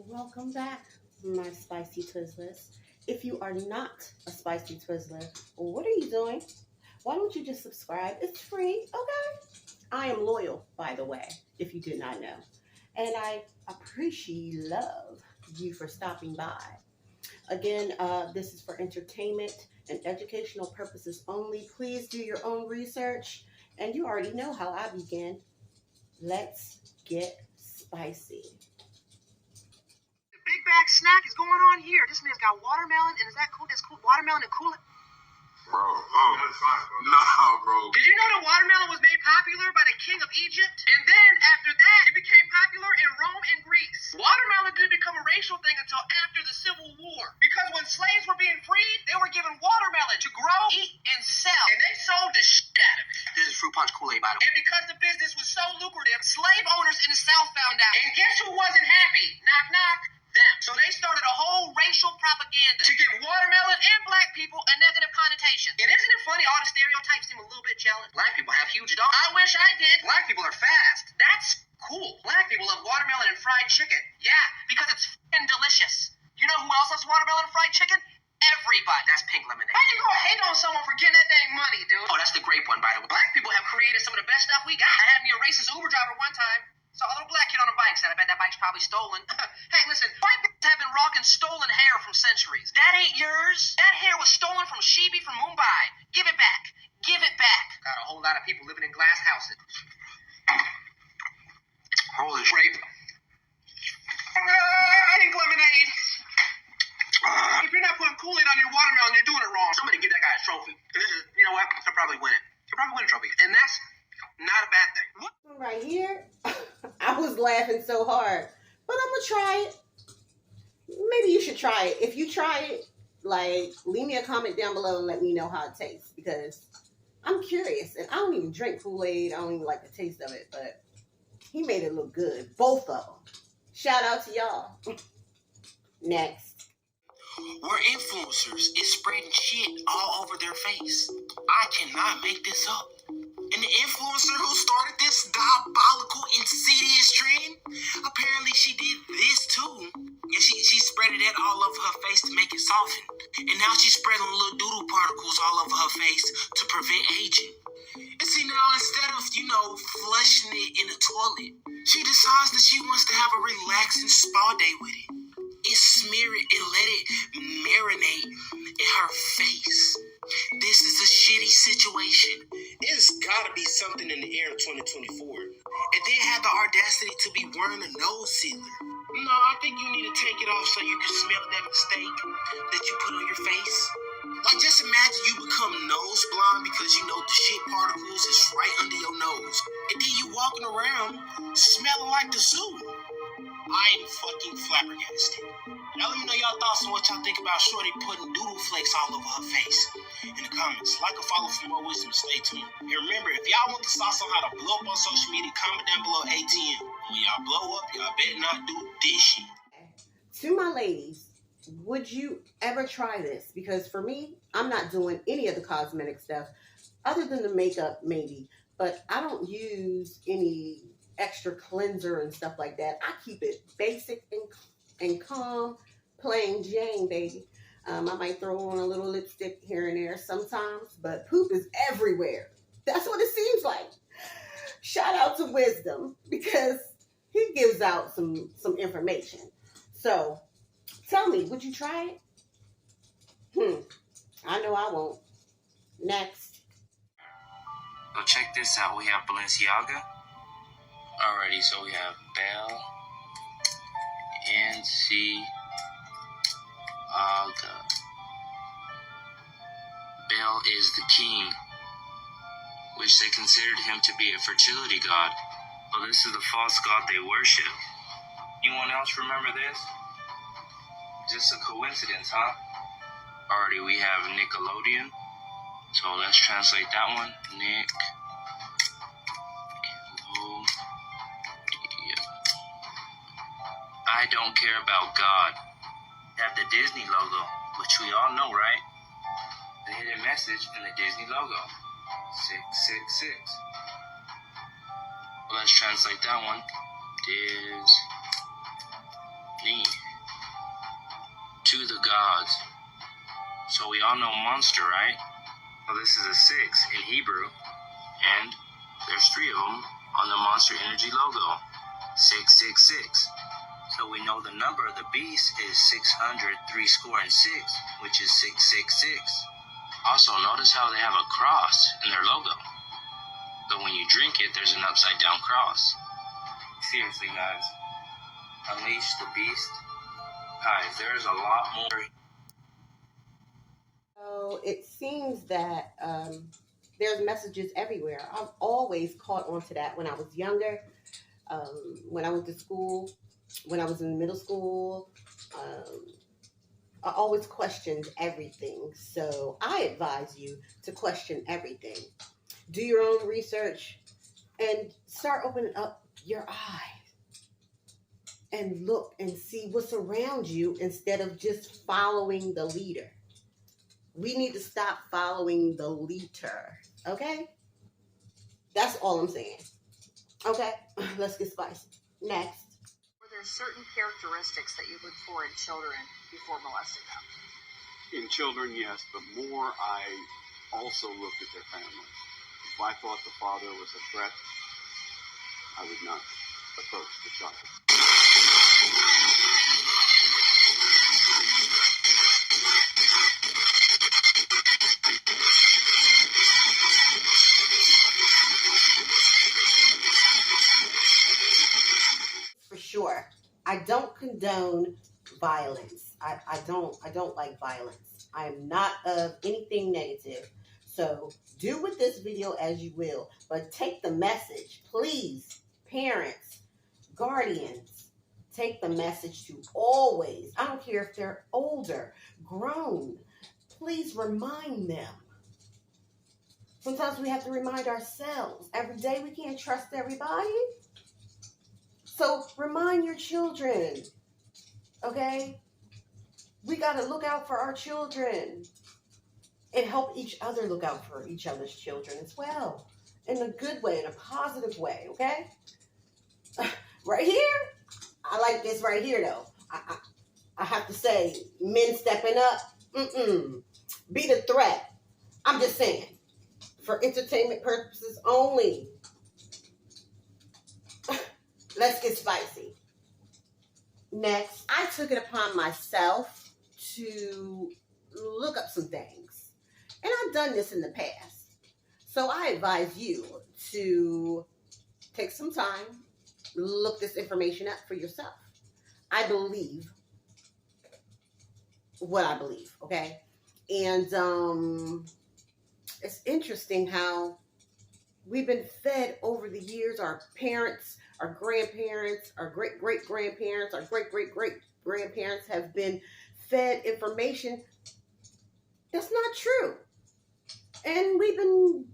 Welcome back, my spicy Twizzlers. If you are not a spicy Twizzler, what are you doing? Why don't you just subscribe? It's free, okay? I am loyal, by the way, if you did not know. And I appreciate love you for stopping by. Again, this is for entertainment and educational purposes only. Please do your own research. And you already know how I begin. Let's get spicy. Big bag snack is going on here. This man's got watermelon, and is that cool? That's cool. Watermelon and cool. Bro, that's fine, bro. Nah, bro. Did you know that watermelon was made popular by the king of Egypt? And then after that, it became popular in Rome and Greece. Watermelon didn't become a racial thing until after the Civil War. Because when slaves were being freed, they were given watermelon to grow, eat, and sell. And they sold the shit out of it. This is fruit punch Kool-Aid, by the way. And because the business was so lucrative, slave owners in the South found out. And guess who wasn't happy? Knock, knock. Them. So they started a whole racial propaganda to give watermelon and black people a negative connotation. And isn't it funny, all the stereotypes seem a little bit jealous? Black people have huge dogs. I wish I did. Black people are fast. That's cool. Black people love watermelon and fried chicken. Yeah, because it's f***ing delicious. You know who else loves watermelon and fried chicken? Everybody. That's pink lemonade. How you gonna hate on someone for getting that dang money, dude? Oh, that's the grape one, by the way. Black people have created some of the best stuff we got. I had me a racist Uber driver one time. Saw a little black kid on a bike, said, I bet that bike's probably stolen. Hey, listen, white bitches have been rocking stolen hair from centuries. That ain't yours. That hair was stolen from Shibi from Mumbai. Give it back. Give it back. Got a whole lot of people living in glass houses. Holy rape. Pink lemonade. If you're not putting Kool-Aid on your watermelon, you're doing it wrong. Somebody give that guy a trophy. This is, you know what? He'll probably win it. He'll probably win a trophy. And that's not a bad thing. What? Right here, I was laughing so hard, but I'm gonna try it. Maybe you should try it. If you try it, like, leave me a comment down below and let me know how it tastes, because I'm curious. And I don't even drink Kool-Aid. I don't even like the taste of it, but he made it look good. Both of them. Shout out to y'all. Next. We're influencers. It's spreading shit all over their face. I cannot make this up. And the influencer who started this diabolical, insidious trend, apparently she did this too. Yeah, she spread it all over her face to make it soften. And now she's spreading little doodle particles all over her face to prevent aging. And see, now instead of, flushing it in the toilet, she decides that she wants to have a relaxing spa day with it. And smear it and let it marinate in her face. This is a shitty situation. There's gotta be something in the air in 2024. And then have the audacity to be wearing a nose sealer. No, I think you need to take it off so you can smell that mistake that you put on your face. Like, just imagine you become nose blind because the shit particles is right under your nose. And then you walking around smelling like the zoo. I am fucking flabbergasted. Now let me know y'all thoughts on what y'all think about Shorty putting doodle flakes all over her face. In the comments, like or follow for more wisdom. Stay tuned. And remember, if y'all want the sauce on how to blow up on social media, comment down below ATM. When y'all blow up, y'all better not do this shit. To my ladies, would you ever try this? Because for me, I'm not doing any of the cosmetic stuff other than the makeup, maybe. But I don't use any extra cleanser and stuff like that. I keep it basic and calm, plain Jane, baby. I might throw on a little lipstick here and there sometimes, but poop is everywhere. That's what it seems like. Shout out to Wisdom, because he gives out some information. So tell me, would you try it? I know I won't. Next. So check this out. We have Balenciaga. Alrighty, so we have Bell and Bel is the king, which they considered him to be a fertility god. Well, this is the false god they worship. Anyone else remember this? Just a coincidence, huh? Alrighty, we have Nickelodeon. So let's translate that one. I don't care about God. They have the Disney logo, which we all know, right? The hidden message in the Disney logo. 666. Well, let's translate that one. Knee. To the gods. So we all know monster, right? Well, this is a 6 in Hebrew. And there's 3 of them on the Monster Energy logo. 666. So we know the number of the beast is 600, 6, which is 666. Also, notice how they have a cross in their logo. But when you drink it, there's an upside down cross. Seriously, guys. Unleash the beast. Guys, there's a lot more. So it seems that there's messages everywhere. I've always caught on to that when I was younger, when I went to school, when I was in middle school. I always questioned everything. So I advise you to question everything. Do your own research and start opening up your eyes and look and see what's around you instead of just following the leader. We need to stop following the leader, okay? That's all I'm saying. Okay, let's get spicy. Next. Were there certain characteristics that you look for in children before molesting them? In children, yes, but more I also looked at their families. If I thought the father was a threat, I would not approach the child. For sure. I don't condone violence. I don't like violence. I am not of anything negative. So do with this video as you will, but take the message, please, parents, guardians, take the message to always, I don't care if they're older, grown, please remind them. Sometimes we have to remind ourselves. Every day we can't trust everybody. So remind your children, okay? We got to look out for our children and help each other look out for each other's children as well. In a good way, in a positive way, okay? Right here, I like this right here, though. I have to say, men stepping up, be the threat. I'm just saying, for entertainment purposes only. Let's get spicy. Next, I took it upon myself to look up some things. And I've done this in the past. So I advise you to take some time, look this information up for yourself. I believe what I believe, okay? And it's interesting how we've been fed over the years, our parents, our grandparents, our great-great-grandparents, our great-great-great-grandparents have been fed information that's not true. And we've been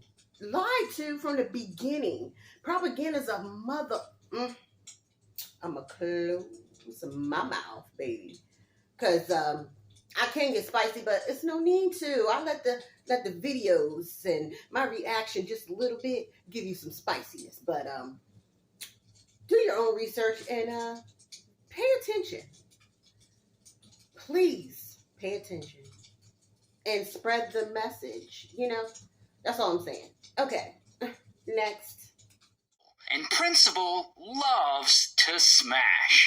lied to from the beginning. Propaganda a mother. I'm going to close my mouth, baby. Because I can get spicy, but it's no need to. I let the videos and my reaction just a little bit give you some spiciness. But do your own research and pay attention. Please pay attention and spread the message. You know, that's all I'm saying. Okay, next. And Principal loves to smash.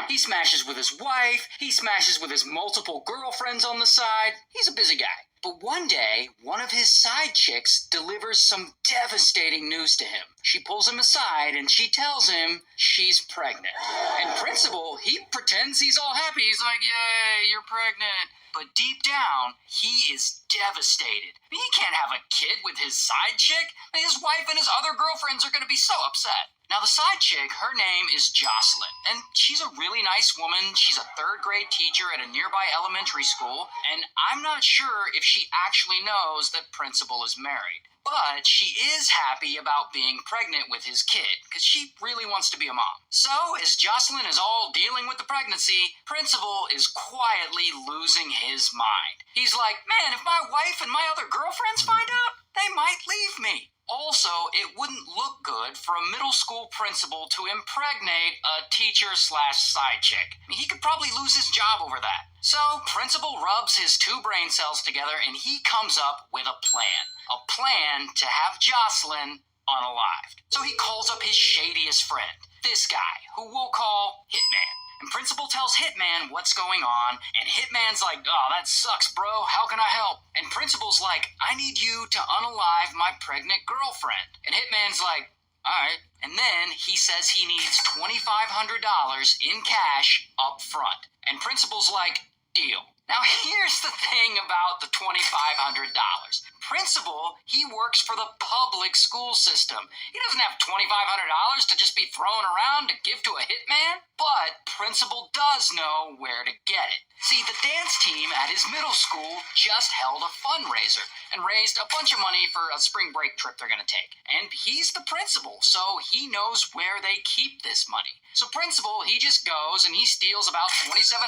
He smashes with his wife, he smashes with his multiple girlfriends on the side. He's a busy guy. But one day, one of his side chicks delivers some devastating news to him. She pulls him aside and she tells him she's pregnant. And Principal, he pretends he's all happy. He's like, yay, you're pregnant. But deep down, he is devastated. He can't have a kid with his side chick. His wife and his other girlfriends are going to be so upset. Now, the side chick, her name is Jocelyn, and she's a really nice woman. She's a third-grade teacher at a nearby elementary school, and I'm not sure if she actually knows that Principal is married. But she is happy about being pregnant with his kid, because she really wants to be a mom. So, as Jocelyn is all dealing with the pregnancy, Principal is quietly losing his mind. He's like, man, if my wife and my other girlfriends find out, they might leave me. Also, it wouldn't look good for a middle school principal to impregnate a teacher/side chick. I mean, he could probably lose his job over that. So, principal rubs his two brain cells together and he comes up with a plan. A plan to have Jocelyn unalived. So he calls up his shadiest friend, this guy, who we'll call Hitman. And Principal tells Hitman what's going on, and Hitman's like, oh, that sucks, bro, how can I help? And Principal's like, I need you to unalive my pregnant girlfriend. And Hitman's like, alright. And then he says he needs $2,500 in cash up front. And Principal's like, deal. Now here's the thing about the $2,500. Principal, he works for the public school system. He doesn't have $2,500 to just be thrown around to give to a hitman. But Principal does know where to get it. See, the dance team at his middle school just held a fundraiser and raised a bunch of money for a spring break trip they're going to take. And he's the principal, so he knows where they keep this money. So Principal, he just goes and he steals about $2,700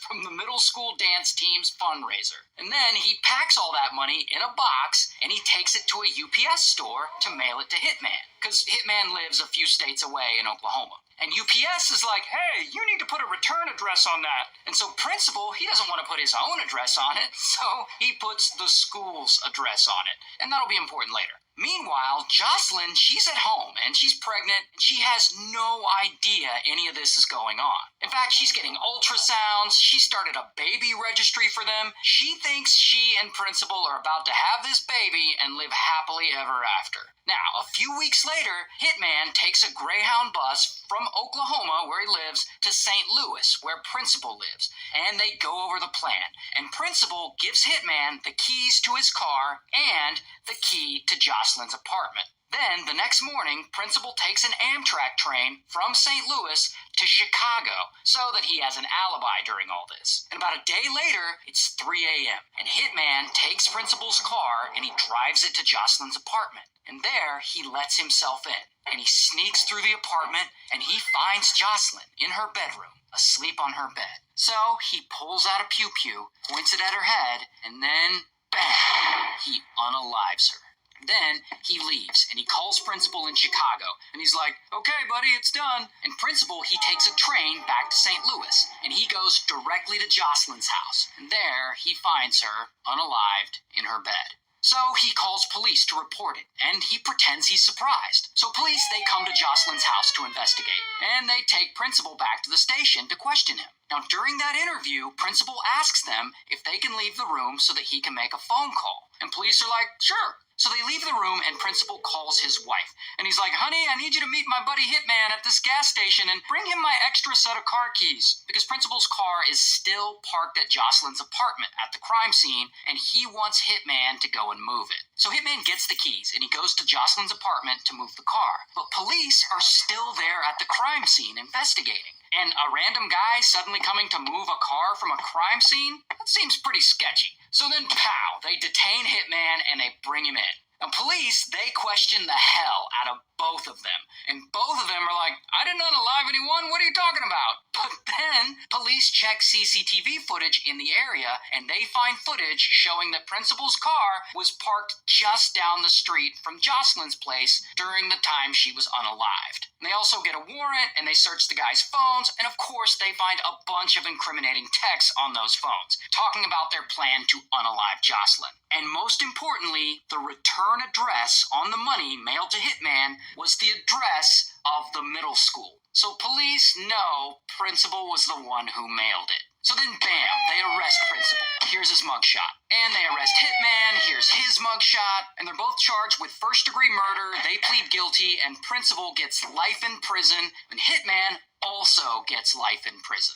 from the middle school dance team's fundraiser. And then he packs all that money in a box and he takes it to a UPS store to mail it to Hitman. Because Hitman lives a few states away in Oklahoma. And UPS is like, hey, you need to put a return address on that. And so Principal, he doesn't want to put his own address on it, so he puts the school's address on it. And that'll be important later. Meanwhile, Jocelyn, she's at home and she's pregnant and she has no idea any of this is going on. In fact, she's getting ultrasounds. She started a baby registry for them. She thinks she and Principal are about to have this baby and live happily ever after. Now, a few weeks later, Hitman takes a Greyhound bus from Oklahoma, where he lives, to St. Louis, where Principal lives, and they go over the plan. And Principal gives Hitman the keys to his car and the key to Jocelyn's apartment. Then, the next morning, Principal takes an Amtrak train from St. Louis to Chicago so that he has an alibi during all this. And about a day later, it's 3 a.m., and Hitman takes Principal's car and he drives it to Jocelyn's apartment. And there, he lets himself in, and he sneaks through the apartment and he finds Jocelyn in her bedroom, asleep on her bed. So, he pulls out a pew-pew, points it at her head, and then, bang, he unalives her. Then he leaves and he calls Principal in Chicago and he's like, okay, buddy, it's done. And Principal, he takes a train back to St. Louis and he goes directly to Jocelyn's house. And there he finds her unalived in her bed. So he calls police to report it, and he pretends he's surprised. So police, they come to Jocelyn's house to investigate, and they take Principal back to the station to question him. Now, during that interview, Principal asks them if they can leave the room so that he can make a phone call. And police are like, sure. So they leave the room, and Principal calls his wife. And he's like, honey, I need you to meet my buddy Hitman at this gas station and bring him my extra set of car keys. Because Principal's car is still parked at Jocelyn's apartment at the crime scene, and he wants Hitman to go and move it. So Hitman gets the keys, and he goes to Jocelyn's apartment to move the car. But police are still there at the crime scene investigating. And a random guy suddenly coming to move a car from a crime scene? That seems pretty sketchy. So then, pow, they detain Hitman and they bring him in. Now, police, they question the hell out of both of them. And both of them are like, I didn't unalive anyone, what are you talking about? But then, police check CCTV footage in the area, and they find footage showing that Principal's car was parked just down the street from Jocelyn's place during the time she was unalived. And they also get a warrant, and they search the guy's phones, and of course, they find a bunch of incriminating texts on those phones, talking about their plan to unalive Jocelyn. And most importantly, the return address on the money mailed to Hitman was the address of the middle school. So police know Principal was the one who mailed it. So then, bam, they arrest Principal. Here's his mugshot. And they arrest Hitman, here's his mugshot, and they're both charged with first-degree murder. They plead guilty, and Principal gets life in prison, and Hitman also gets life in prison.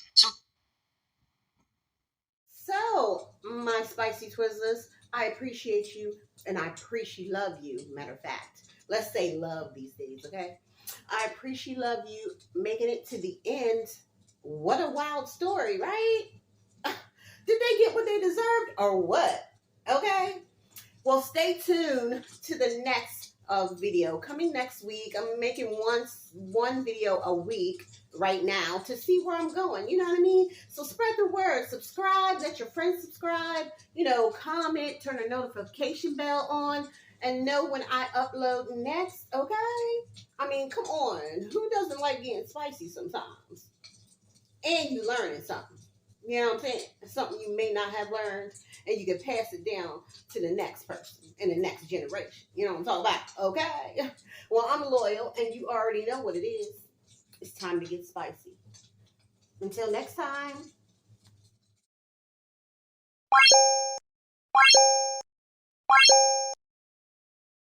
So, my spicy Twizzlers, I appreciate you, and I love you, matter of fact. Let's say love these days, okay? I love you making it to the end. What a wild story, right? Did they get what they deserved or what? Okay? Well, stay tuned to the next video. Coming next week, I'm making one video a week right now to see where I'm going. You know what I mean? So spread the word. Subscribe. Let your friends subscribe. Comment. Turn the notification bell on. and know when I upload next, okay? I mean, come on. Who doesn't like getting spicy sometimes? And you learning something. You know what I'm saying? Something you may not have learned, and you can pass it down to the next person and the next generation. You know what I'm talking about? Okay? Well, I'm loyal, and you already know what it is. It's time to get spicy. Until next time.